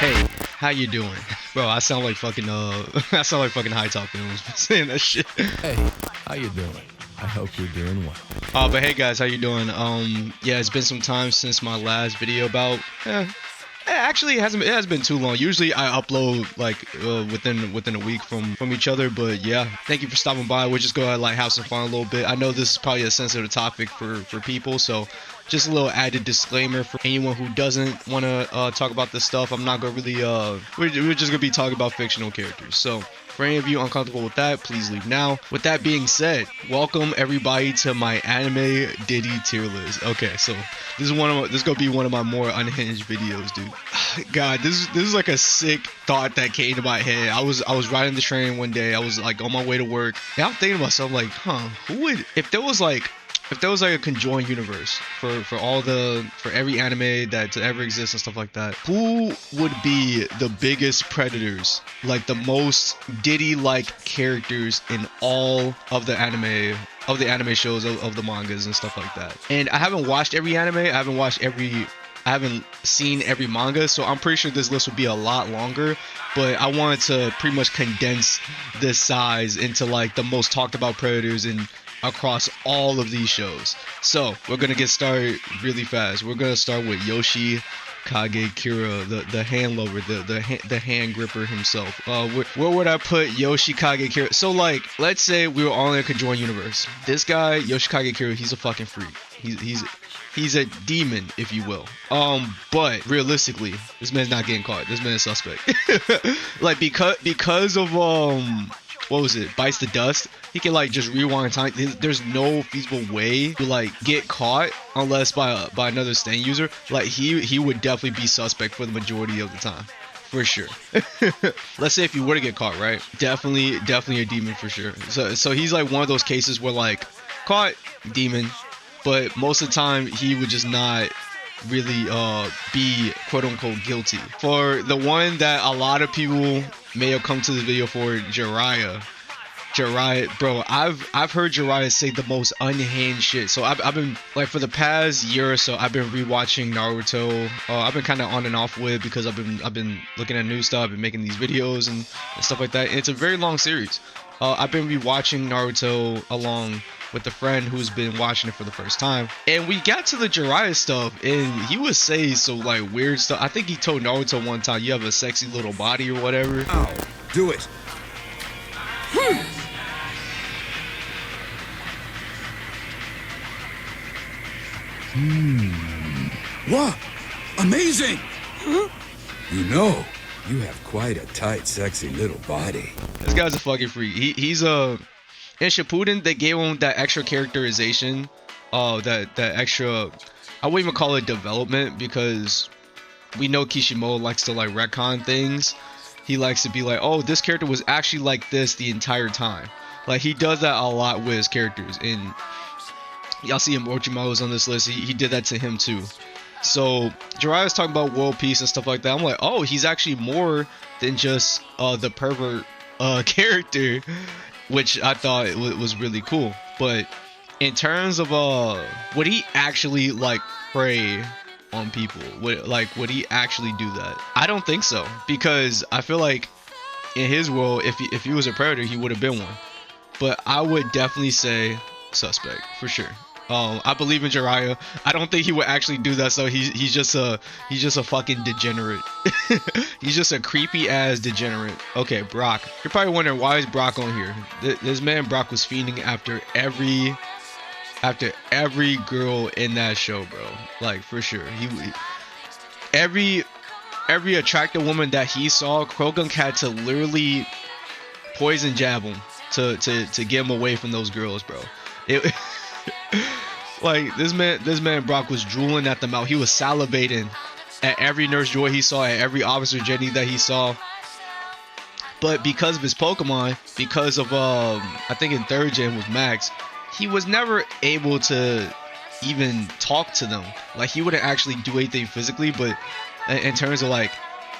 Hey, how you doing? Bro, I sound like fucking I sound like fucking high top films saying that shit. Hey, how you doing? I hope you're doing well. But hey guys, how you doing? Yeah, it's been some time since my last video about actually it hasn't been too long. Usually I upload like within a week from each other, but yeah, thank you for stopping by. We'll just go ahead like have some fun a little bit. I know this is probably a sensitive topic for people, so just a little added disclaimer for anyone who doesn't want to talk about this stuff. I'm not gonna really we're just gonna be talking about fictional characters. So for any of you uncomfortable with that, please leave now. With that being said, welcome everybody to my anime Diddy tier list. Okay, so this is gonna be one of my more unhinged videos, dude. God, this is like a sick thought that came to my head. I was riding the train one day. I was like on my way to work, and I'm thinking to myself like, who would if there was like a conjoined universe for every anime that to ever exist and stuff like that, who would be the biggest predators, like the most Diddy like characters in all of the anime shows of the mangas and stuff like that? And I haven't watched every anime, I haven't seen every manga, so I'm pretty sure this list would be a lot longer, but I wanted to pretty much condense this size into like the most talked about predators in across all of these shows. So we're gonna get started really fast. We're gonna start with Yoshi Kagekira, the hand lover, the hand gripper himself. Where would I put Yoshi Kagekira? So like, let's say we were all in a conjoined universe. This guy, Yoshi Kagekira, he's a fucking freak. He's a demon, if you will. But realistically, this man's not getting caught. This man is suspect. Like because of what was it? Bites the dust. He can like just rewind time. There's no feasible way to like get caught unless by another stand user. Like he would definitely be suspect for the majority of the time, for sure. Let's say if you were to get caught, right? Definitely a demon for sure. So he's like one of those cases where like caught, demon, but most of the time he would just not really be quote unquote guilty. For the one that a lot of people may have come to this video for, Jiraiya, bro, I've heard Jiraiya say the most unhinged shit. So I've been like for the past year or so, I've been rewatching Naruto. I've been kind of on and off with because I've been looking at new stuff and making these videos and stuff like that. And it's a very long series. I've been rewatching Naruto along with a friend who's been watching it for the first time, and we got to the Jiraiya stuff, and he was saying some like weird stuff. I think he told Naruto one time, "You have a sexy little body" or whatever. Ow, do it. What? Amazing! Huh? You know, you have quite a tight, sexy little body. This guy's a fucking freak. He's a in Shippuden they gave him that extra characterization, that extra, I wouldn't even call it development because we know Kishimoto likes to like retcon things. He likes to be like, oh, this character was actually like this the entire time. Like he does that a lot with his characters, and y'all see him Orochimaru's on this list. He did that to him too. So Jiraiya's talking about world peace and stuff like that. I'm like, oh, he's actually more than just the pervert character, which I thought was really cool. But in terms of would he actually like prey on people? Would he actually do that? I don't think so, because I feel like in his world, if he was a predator, he would have been one. But I would definitely say suspect for sure. I believe in Jiraiya. I don't think he would actually do that. So he's just a fucking degenerate. He's just a creepy ass degenerate. Okay, Brock. You're probably wondering, why is Brock on here? This man Brock was fiending after every girl in that show, bro. Like for sure. Every attractive woman that he saw, Krogan had to literally poison jab him to get him away from those girls, bro. Like this man Brock was drooling at the mouth. He was salivating at every Nurse Joy he saw, at every Officer Jenny that he saw. But because of his Pokemon, because of I think in third gen was Max, he was never able to even talk to them. Like he wouldn't actually do anything physically, but in terms of like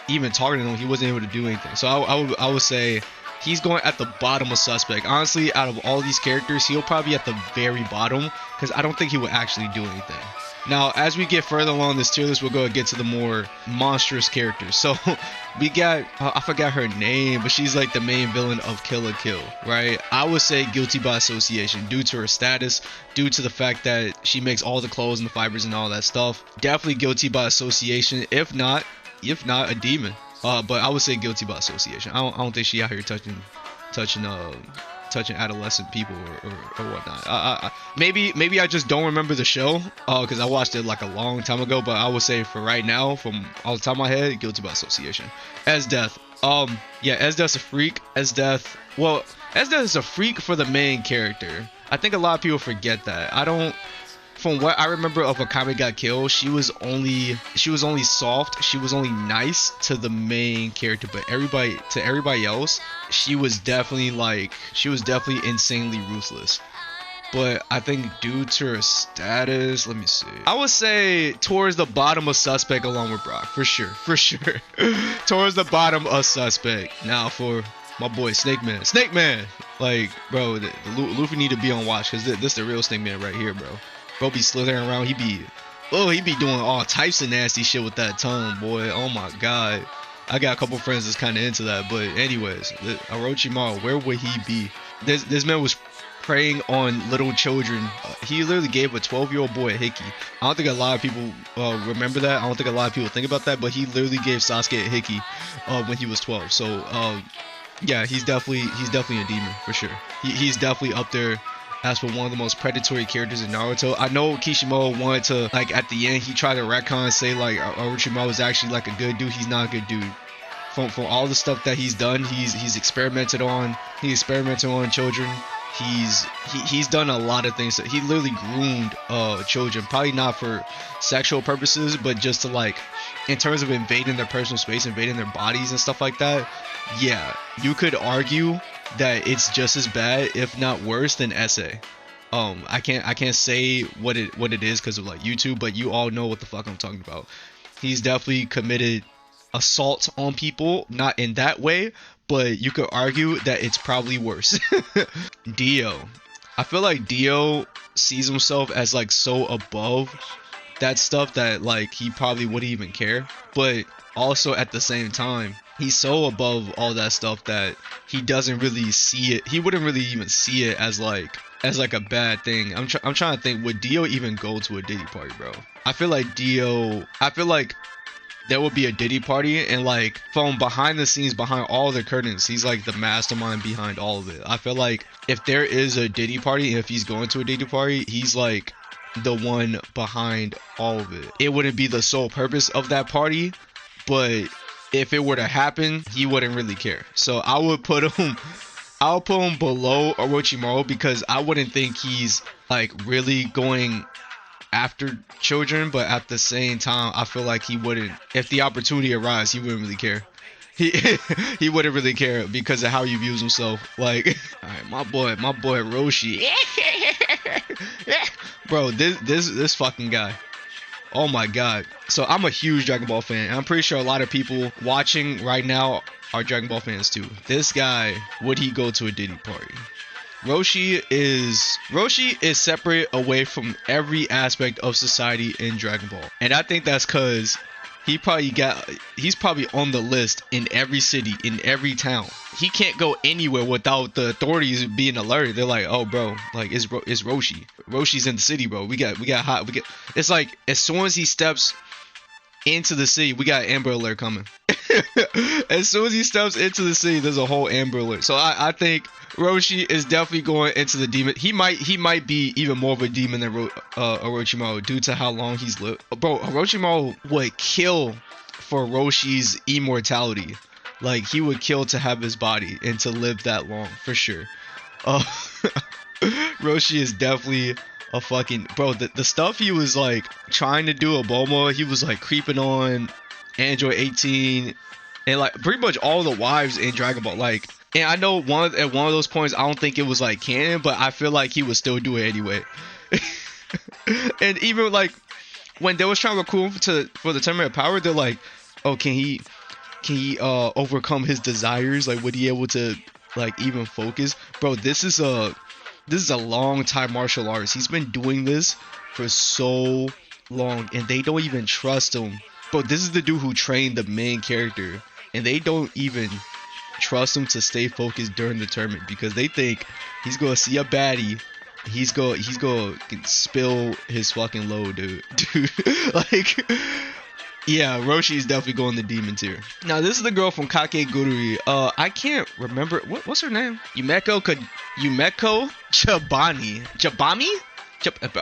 even talking to them, he wasn't able to do anything. So I would say he's going at the bottom of suspect. Honestly, out of all these characters, he'll probably be at the very bottom, because I don't think he would actually do anything. Now, as we get further along this tier list, we're going to get to the more monstrous characters. So, we got, I forgot her name, but she's like the main villain of Kill la Kill, right? I would say guilty by association due to her status, due to the fact that she makes all the clothes and the fibers and all that stuff. Definitely guilty by association, if not a demon. But I would say guilty by association. I don't think she out here touching adolescent people or whatnot. Maybe I just don't remember the show because I watched it like a long time ago. But I would say for right now, from all the top of my head, guilty by association. Esdeath. Yeah, Esdeath's a freak. Esdeath is a freak for the main character. I think a lot of people forget that. From what I remember of Akame Got Killed, she was only soft, she was only nice to the main character, but everybody else, she was definitely insanely ruthless. But I think due to her status, let me see, I would say towards the bottom of Suspect along with Brock, for sure. Towards the bottom of Suspect. Now for my boy Snake Man, like, bro, Luffy need to be on watch, because this the real Snake Man right here, bro. Bro be slithering around. He be doing all types of nasty shit with that tongue, boy. Oh my god. I got a couple friends that's kind of into that. But anyways, Orochimaru, where would he be? This man was preying on little children. He literally gave a 12-year-old boy a hickey. I don't think a lot of people remember that. I don't think a lot of people think about that. But he literally gave Sasuke a hickey when he was 12. So yeah, he's definitely a demon for sure. He's definitely up there as for one of the most predatory characters in Naruto. I know Kishimoto wanted to, like, at the end, he tried to retcon and say, like, Orochimaru was actually, like, a good dude. He's not a good dude. From all the stuff that he's done, he's experimented on. He experimented on children. He's done a lot of things. He literally groomed children, probably not for sexual purposes, but just to, like, in terms of invading their personal space, invading their bodies and stuff like that. Yeah, you could argue that it's just as bad, if not worse, than Essay. I can't say what it is because of like YouTube, but you all know what the fuck I'm talking about. He's definitely committed assault on people, not in that way, but you could argue that it's probably worse. Dio. I feel like Dio sees himself as like so above that stuff that like he probably wouldn't even care, but also at the same time he's so above all that stuff that he doesn't really see it. He wouldn't really even see it as like a bad thing. I'm trying to think, would Dio even go to a Diddy party, bro? I feel like there would be a Diddy party, and like from behind the scenes, behind all the curtains, he's like the mastermind behind all of it. I feel like if there is a Diddy party, and if he's going to a Diddy party, he's like the one behind all of it. It wouldn't be the sole purpose of that party, but if it were to happen, he wouldn't really care. So I'll put him below Orochimaru, because I wouldn't think he's like really going after children, but at the same time I feel like he wouldn't, if the opportunity arises, he wouldn't really care. He wouldn't really care because of how he views himself. Like, all right, my boy Roshi. Bro, this fucking guy. Oh my god. So I'm a huge Dragon Ball fan, and I'm pretty sure a lot of people watching right now are Dragon Ball fans too. This guy, would he go to a Diddy party? Roshi is separate away from every aspect of society in Dragon Ball. And I think that's cause he's probably on the list in every city, in every town. He can't go anywhere without the authorities being alerted. They're like, oh bro, like it's Roshi. Roshi's in the city, bro. It's like as soon as he steps into the city, we got Amber Alert coming. As soon as he steps into the city, there's a whole Amber Alert. So I think Roshi is definitely going into the demon. He might be even more of a demon than Orochimaru due to how long he's lived. Bro, Orochimaru would kill for Roshi's immortality. Like, he would kill to have his body and to live that long, for sure. Roshi is definitely a fucking... Bro, the stuff he was, like, trying to do a Bulma, he was, like, creeping on Android 18, and, like, pretty much all the wives in Dragon Ball, like... And I know at one of those points, I don't think it was, like, canon, but I feel like he would still do it anyway. And even, like, when they was trying to recruit him for the Tournament of Power, they're like, oh, can he overcome his desires? Like, would he able to, like, even focus? Bro, this is a long time martial arts. He's been doing this for so long, and they don't even trust him. But this is the dude who trained the main character, and they don't even trust him to stay focused during the tournament because they think he's gonna see a baddie. He's gonna spill his fucking load, dude. Like, yeah, Roshi is definitely going to demon tier. Now this is the girl from Kakegurui. I can't remember what's her name. Yumeko Jabami.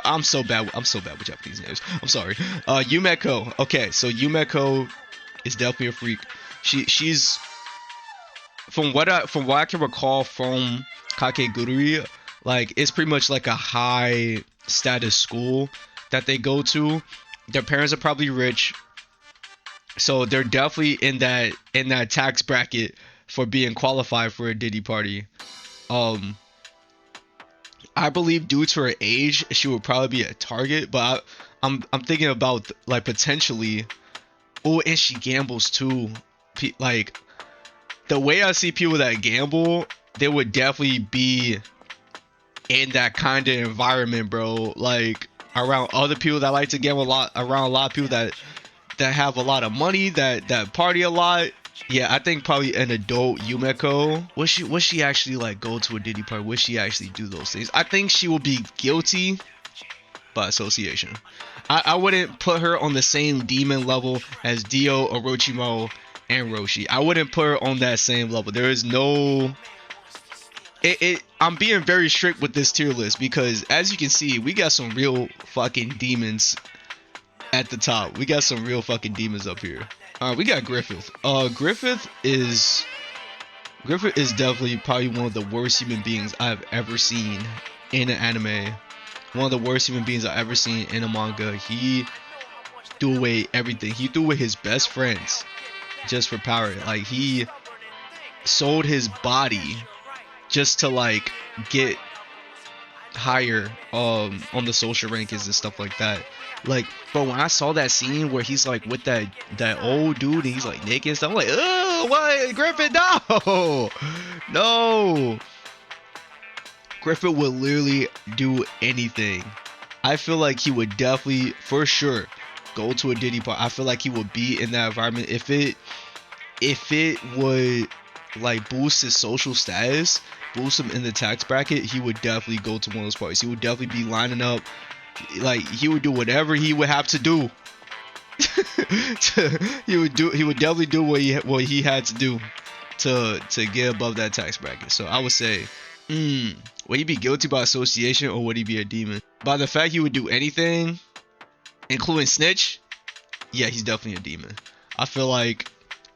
I'm so bad with Japanese names. I'm sorry. Yumeko. Okay, so Yumeko is definitely a freak. She's from what I can recall from Kakegurui, like it's pretty much like a high status school that they go to. Their parents are probably rich, so they're definitely in that tax bracket for being qualified for a Diddy party. I believe due to her age, she would probably be a target, but I'm thinking about like potentially. Oh, and she gambles too. Like the way I see people that gamble, they would definitely be in that kind of environment, bro. Like around other people that like to gamble a lot, around a lot of people that have a lot of money, that party a lot. Yeah, I think probably an adult Yumeko. Would she actually like go to a Diddy party? Would she actually do those things? I think she will be guilty by association. I wouldn't put her on the same demon level as Dio, Orochimaru, and Roshi. I wouldn't put her on that same level. There is no... I'm being very strict with this tier list because, as you can see, we got some real fucking demons at the top. We got some real fucking demons up here. Alright, we got Griffith. Griffith is definitely probably one of the worst human beings I've ever seen in an anime. One of the worst human beings I've ever seen in a manga. He threw away everything. He threw away his best friends just for power. Like, he sold his body just to like get higher on the social rankings and stuff like that. Like, but when I saw that scene where he's like with that old dude and he's like naked and stuff, I'm like, oh, what, Griffith? No. Griffith would literally do anything. I feel like he would definitely, for sure, go to a Diddy party. I feel like he would be in that environment if it would like boost his social status, boost him in the tax bracket. He would definitely go to one of those parties. He would definitely be lining up. Like, he would do whatever he would have to do. He would definitely do what he had to do to get above that tax bracket. So I would say, would he be guilty by association or would he be a demon? By the fact he would do anything, including snitch, yeah, he's definitely a demon. I feel like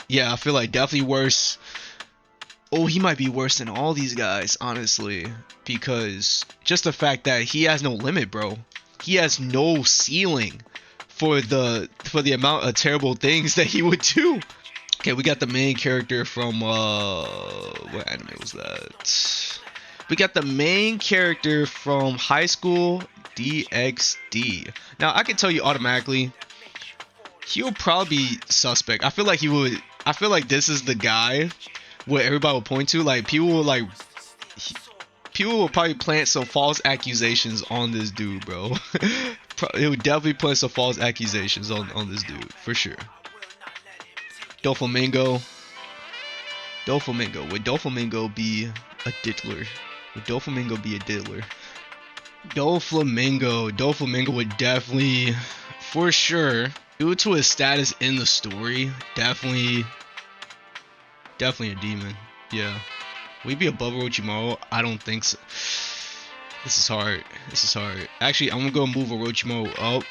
definitely worse. Oh, he might be worse than all these guys, honestly, because just the fact that he has no limit, bro. He has no ceiling for the amount of terrible things that he would do. Okay, we got the main character from what anime was that? We got the main character from High School DxD. Now, I can tell you automatically, he'll probably be suspect. I feel like this is the guy where everybody will point to. Like, people will probably plant some false accusations on this dude, bro. It would definitely plant some false accusations on this dude, for sure. Doflamingo. Would Doflamingo be a diddler? Would Doflamingo be a diddler? Doflamingo would definitely, for sure, due to his status in the story, definitely a demon. Yeah. Will he be above Orochimaru? I don't think so. This is hard. Actually, I'm gonna move Orochimaru up.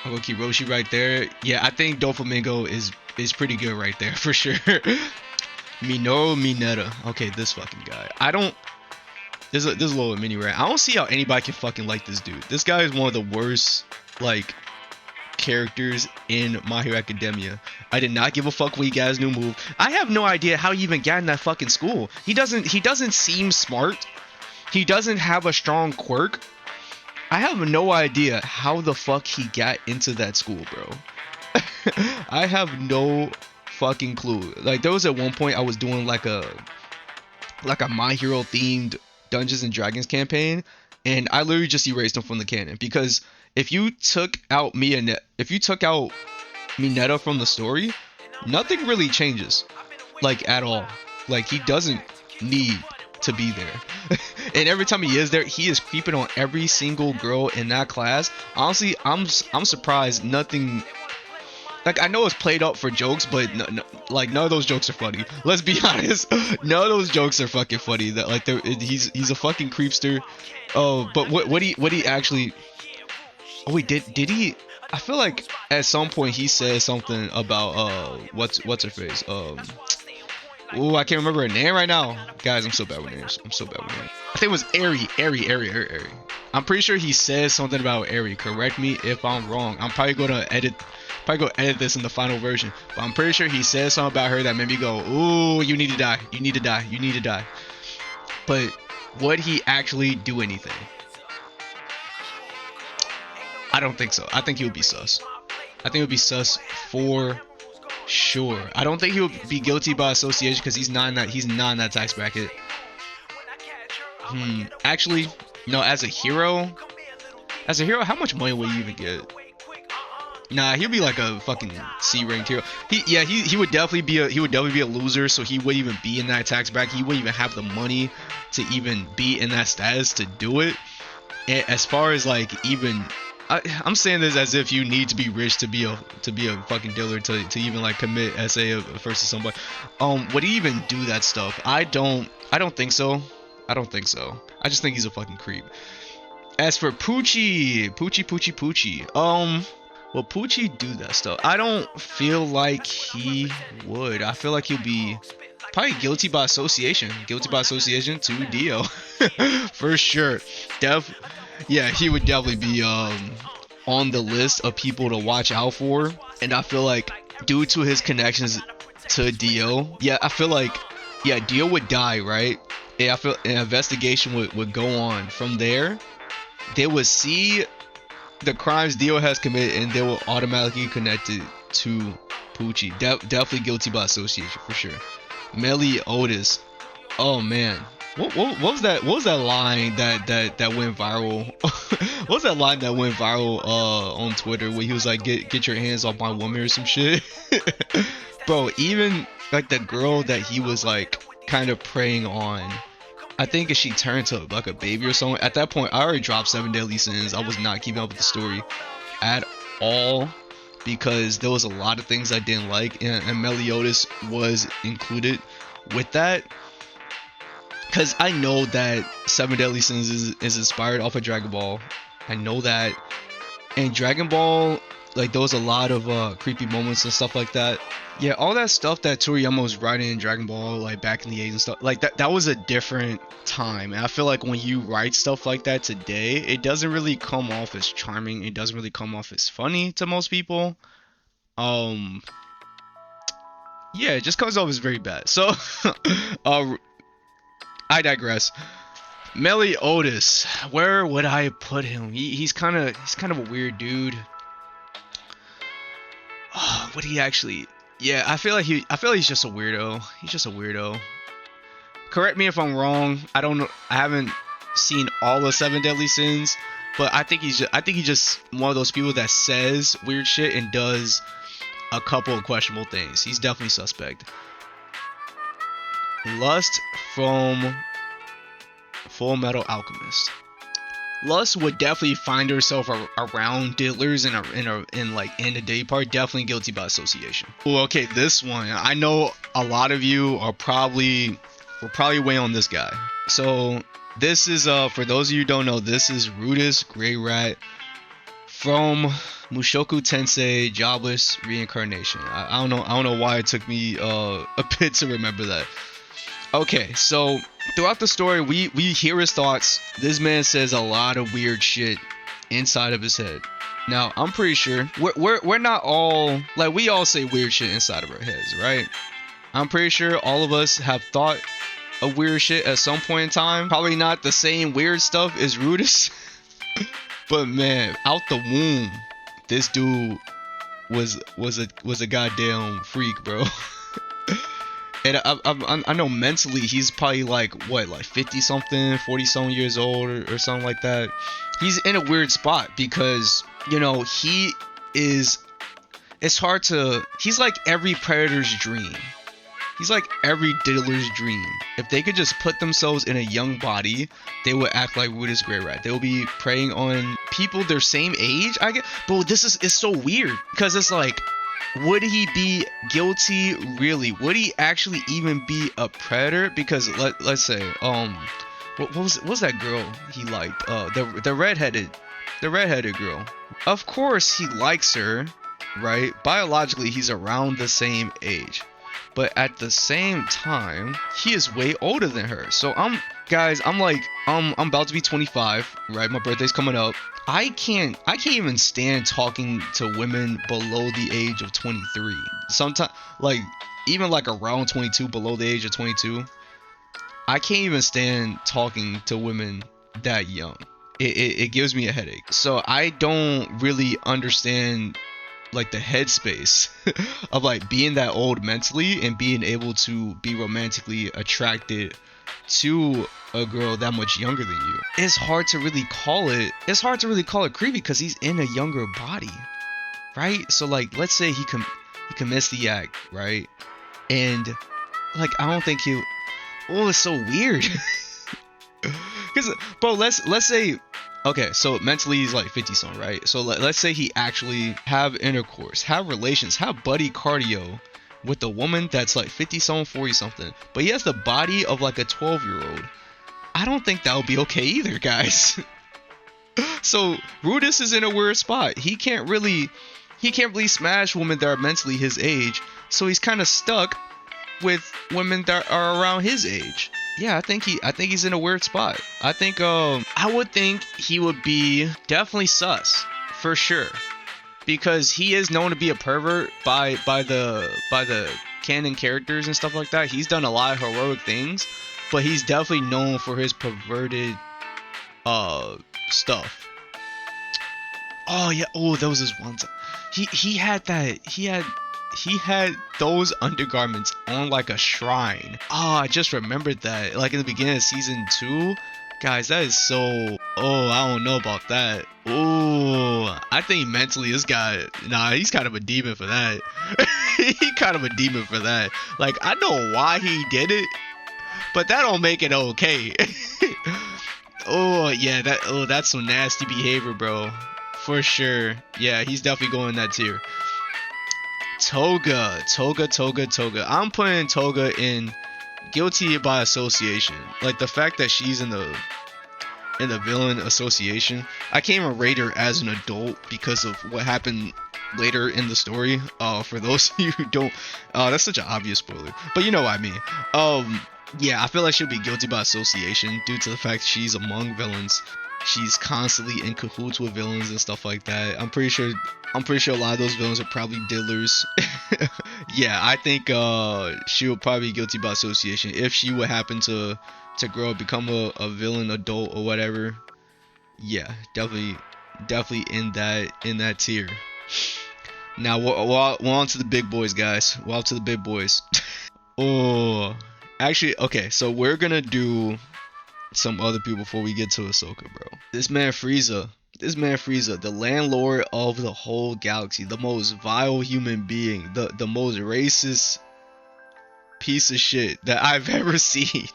I'm gonna keep Roshi right there. Yeah, I think Doflamingo is pretty good right there for sure. Minoru Mineta. Okay, this fucking guy. There's a little mini rant. I don't see how anybody can fucking like this dude. This guy is one of the worst like characters in My Hero Academia. I did not give a fuck when he got his new move. I have no idea how he even got in that fucking school. He doesn't seem smart. He doesn't have a strong quirk. I have no idea how the fuck he got into that school, bro. I have no fucking clue. Like, there was at one point I was doing like a My Hero themed Dungeons and Dragons campaign, and I literally just erased him from the canon because if you took out Mineta from the story, nothing really changes, like at all. Like he doesn't need to be there. And every time he is there, he is creeping on every single girl in that class. Honestly, I'm surprised nothing. Like I know it's played up for jokes, but like none of those jokes are funny. Let's be honest, none of those jokes are fucking funny. That like he's a fucking creepster. Oh, but what he actually? Oh wait, did he? I feel like at some point he said something about what's her face oh, I can't remember her name right now. Guys, I'm so bad with names. I think it was Eri. I'm pretty sure he says something about Eri. Correct me if I'm wrong. I'm probably gonna edit this in the final version. But I'm pretty sure he says something about her that made me go, ooh, you need to die. You need to die. But would he actually do anything? I don't think so. I think he would be sus. I think it would be sus for sure. I don't think he would be guilty by association because he's not in that tax bracket. Actually, no. As a hero, how much money would you even get? Nah, he'd be like a fucking C-ranked hero. He would definitely be a loser. So he wouldn't even be in that tax bracket. He wouldn't even have the money to even be in that status to do it. And as far as like even. I'm saying this as if you need to be rich to be a fucking dealer to even like commit SA versus somebody. Would he even do that stuff? I don't think so. I just think he's a fucking creep. As for Poochie. Will Poochie do that stuff? I don't feel like he would. I feel like he'll be probably guilty by association to Dio. For sure. Yeah, he would definitely be on the list of people to watch out for. And I feel like due to his connections to Dio, I feel like Dio would die, right? Yeah, I feel an investigation would go on. From there, they would see the crimes Dio has committed and they will automatically connect it to Poochie. Definitely guilty by association for sure. Melly Otis. Oh man. What was that? What was that line that went viral? What was that line that went viral on Twitter where he was like, "Get your hands off my woman" or some shit? Bro, even like the girl that he was like kind of preying on, I think if she turned to like a baby or something. At that point, I already dropped 7 Deadly Sins. I was not keeping up with the story at all because there was a lot of things I didn't like, and Meliodas was included with that. Because I know that 7 Deadly Sins is inspired off of Dragon Ball. I know that. And Dragon Ball, like, there was a lot of creepy moments and stuff like that. Yeah, all that stuff that Toriyama was writing in Dragon Ball, like, back in the 80s and stuff. Like, that was a different time. And I feel like when you write stuff like that today, it doesn't really come off as charming. It doesn't really come off as funny to most people. Yeah, it just comes off as very bad. So, I digress. Melly Otis, where would I put him? He's kind of a weird dude. Oh, would he actually? Yeah, I feel like he's just a weirdo. He's just a weirdo. Correct me if I'm wrong. I don't know. I haven't seen all of 7 Deadly Sins, but I think he's just one of those people that says weird shit and does a couple of questionable things. He's definitely suspect. Lust from Full Metal Alchemist. Lust would definitely find herself around diddlers in a day part. Definitely guilty by association. Ooh, okay, this one. I know a lot of you will probably weigh on this guy. So this is for those of you who don't know, this is Rudis Grey Rat from Mushoku Tensei Jobless Reincarnation. I don't know why it took me a bit to remember that. Okay, so throughout the story, we hear his thoughts. This man says a lot of weird shit inside of his head. Now, I'm pretty sure we're not all like, we all say weird shit inside of our heads, right? I'm pretty sure all of us have thought of weird shit at some point in time. Probably not the same weird stuff as Rudis, but man, out the womb, this dude was a goddamn freak, bro. And I know mentally he's probably like what, like 50 something, 40 something years old, or something like that. He's in a weird spot because, you know, he is, it's hard to, he's like every predator's dream. He's like every diddler's dream. If they could just put themselves in a young body, they would act like Wood's Grey Rat. They will be preying on people their same age, I guess. But this is, it's so weird because it's like, would he be guilty really? Would he actually even be a predator? Because let's say, what was that girl he liked? The redheaded girl. Of course he likes her, right? Biologically he's around the same age. But at the same time, he is way older than her. So I'm about to be 25, right? My birthday's coming up. I can't even stand talking to women below the age of 23. Sometimes, like, even like around 22, below the age of 22, I can't even stand talking to women that young. It gives me a headache. So I don't really understand like the headspace of like being that old mentally and being able to be romantically attracted to a girl that much younger than you. It's hard to really call it creepy because he's in a younger body, right? So like, let's say he commits the act, right? And like, I don't think he, oh, it's so weird. Because bro, let's say, okay, so mentally he's like 50 something, right? So let's say he actually have intercourse, have relations, have buddy cardio with a woman that's like 50 something, 40 something, but he has the body of like a 12-year-old. I don't think that would be okay either, guys. So Rudis is in a weird spot. He can't really smash women that are mentally his age, so he's kind of stuck with women that are around his age. Yeah, I think he's in a weird spot. I think I would think he would be definitely sus for sure, because he is known to be a pervert by the canon characters and stuff like that. He's done a lot of heroic things, but he's definitely known for his perverted stuff. Oh yeah, oh, there was this one time he had those undergarments on like a shrine. Oh, I just remembered that. Like in the beginning of season 2. Guys, that is so... Oh, I don't know about that. Oh, I think mentally this guy... Nah, he's kind of a demon for that. He kind of a demon for that. Like, I know why he did it, but that don't make it okay. Oh, yeah, that's some nasty behavior, bro. For sure. Yeah, he's definitely going in that tier. Toga. I'm putting Toga in guilty by association. Like the fact that she's in the villain association. I can't even rate her as an adult because of what happened later in the story. For those of you who don't, that's such an obvious spoiler, but you know what I mean. Yeah, I feel like she'll be guilty by association due to the fact she's among villains. She's constantly in cahoots with villains and stuff like that. I'm pretty sure a lot of those villains are probably diddlers. Yeah, I think she will probably be guilty by association if she would happen to grow up, become a villain adult or whatever. Yeah, definitely in that tier. Now we're on to the big boys, guys. We're on to the big boys. Oh, actually, okay, so we're gonna do some other people before we get to Ahsoka, bro. This man Frieza, the landlord of the whole galaxy, the most vile human being, the most racist piece of shit that I've ever seen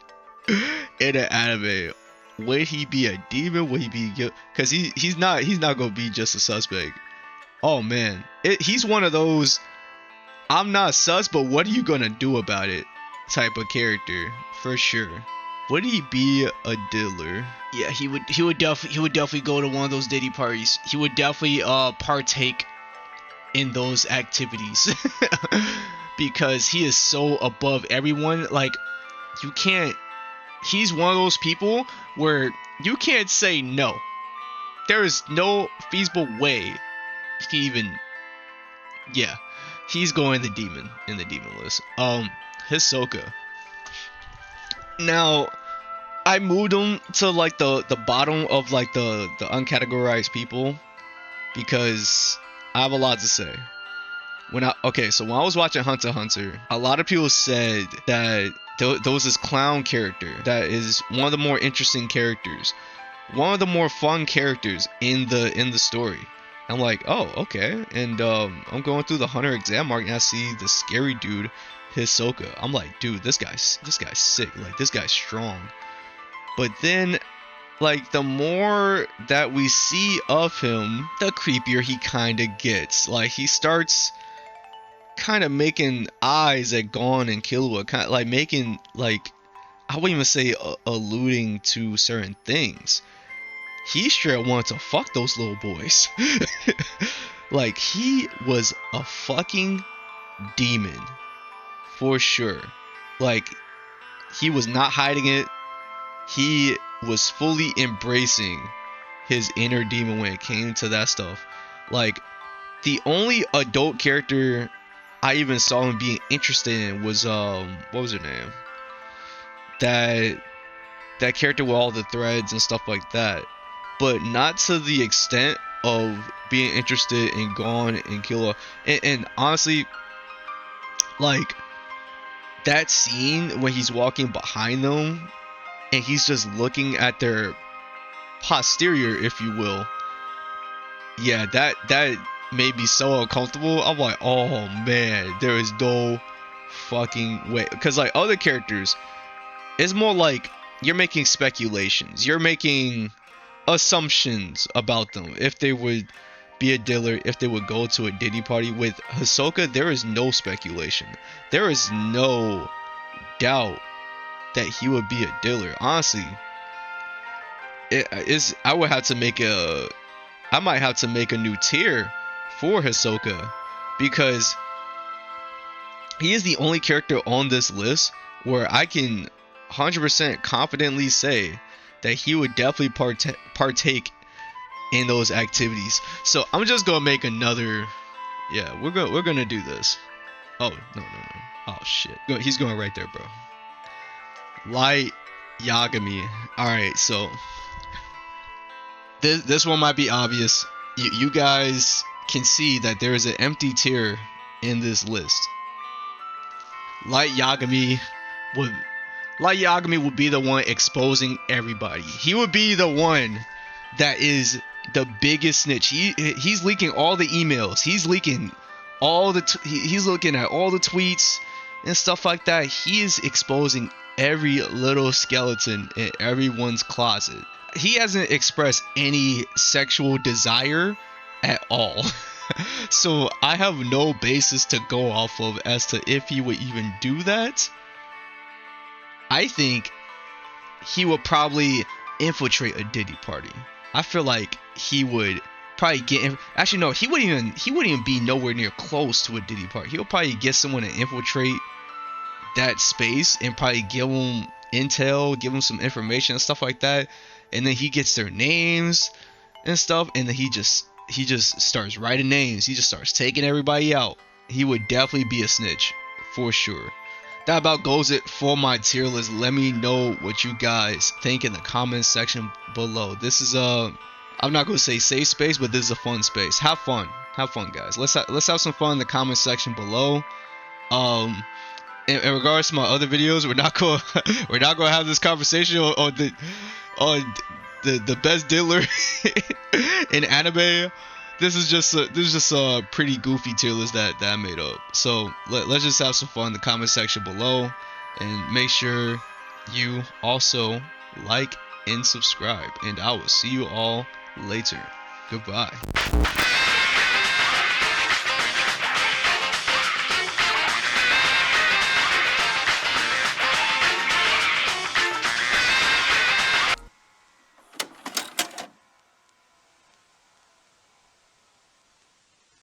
in an anime. Would he be a demon? Would he be, because he's not gonna be just a suspect. Oh man, he's one of those I'm not sus, but what are you gonna do about it type of character for sure. Would he be a diddler? Yeah, he would definitely go to one of those Diddy parties. He would definitely partake in those activities because he is so above everyone. Like, you can't, he's one of those people where you can't say no. There is no feasible way he can even, yeah, he's going in the demon list. Hisoka. Now, I moved him to like the bottom of like the uncategorized people because I have a lot to say. So when I was watching Hunter x Hunter, a lot of people said that there was this clown character that is one of the more interesting characters, one of the more fun characters in the story. I'm like, oh, okay. And I'm going through the Hunter exam arc and I see the scary dude, Hisoka. I'm like, dude, this guy's sick. Like, this guy's strong. But then, like, the more that we see of him, the creepier he kind of gets. Like, he starts kind of making eyes at Gon and Killua, kind of like making, like, I wouldn't even say alluding to certain things. He straight wanted to fuck those little boys. Like, he was a fucking demon for sure. Like, he was not hiding it. He was fully embracing his inner demon when it came to that stuff. Like, the only adult character I even saw him being interested in was what was her name? That character with all the threads and stuff like that. But not to the extent of being interested in Gon and Killua. And honestly, like, that scene when he's walking behind them and he's just looking at their posterior, if you will. Yeah, that made me so uncomfortable. I'm like, oh man, there is no fucking way. Because, like, other characters, it's more like you're making speculations. You're making assumptions about them. If they would be a dealer, if they would go to a Diddy party. With Hisoka, there is no speculation. There is no doubt that he would be a dealer. Honestly, I might have to make a new tier for Hisoka, because he is the only character on this list where I can 100% confidently say that he would definitely partake in those activities. So I'm just gonna make another. Yeah, we're gonna do this. Oh no. Oh shit. He's going right there, bro. Light Yagami. All right, so this one might be obvious. You guys can see that there is an empty tier in this list. Light Yagami would be the one exposing everybody. He would be the one that is the biggest snitch. He's leaking all the emails. He's leaking all the he's looking at all the tweets and stuff like that. He is exposing every little skeleton in everyone's closet. He hasn't expressed any sexual desire at all. So I have no basis to go off of as to if he would even do that. I think he would probably infiltrate a Diddy party. I feel like he would probably get. Actually, no, he wouldn't even be nowhere near close to a Diddy party. He'll probably get someone to infiltrate that space and probably give him intel, give him some information and stuff like that. And then he gets their names and stuff, and then he just starts writing names. He just starts taking everybody out. He would definitely be a snitch for sure. That about goes it for my tier list. Let me know what you guys think in the comments section below. This is I'm not gonna say safe space, but this is a fun space. Have fun, guys. Let's have some fun in the comment section below. In regards to my other videos, we're not gonna have this conversation on the best dealer in anime. This is just a pretty goofy tier list that I made up. So let's just have some fun in the comment section below, and make sure you also like and subscribe. And I will see you all later. Goodbye.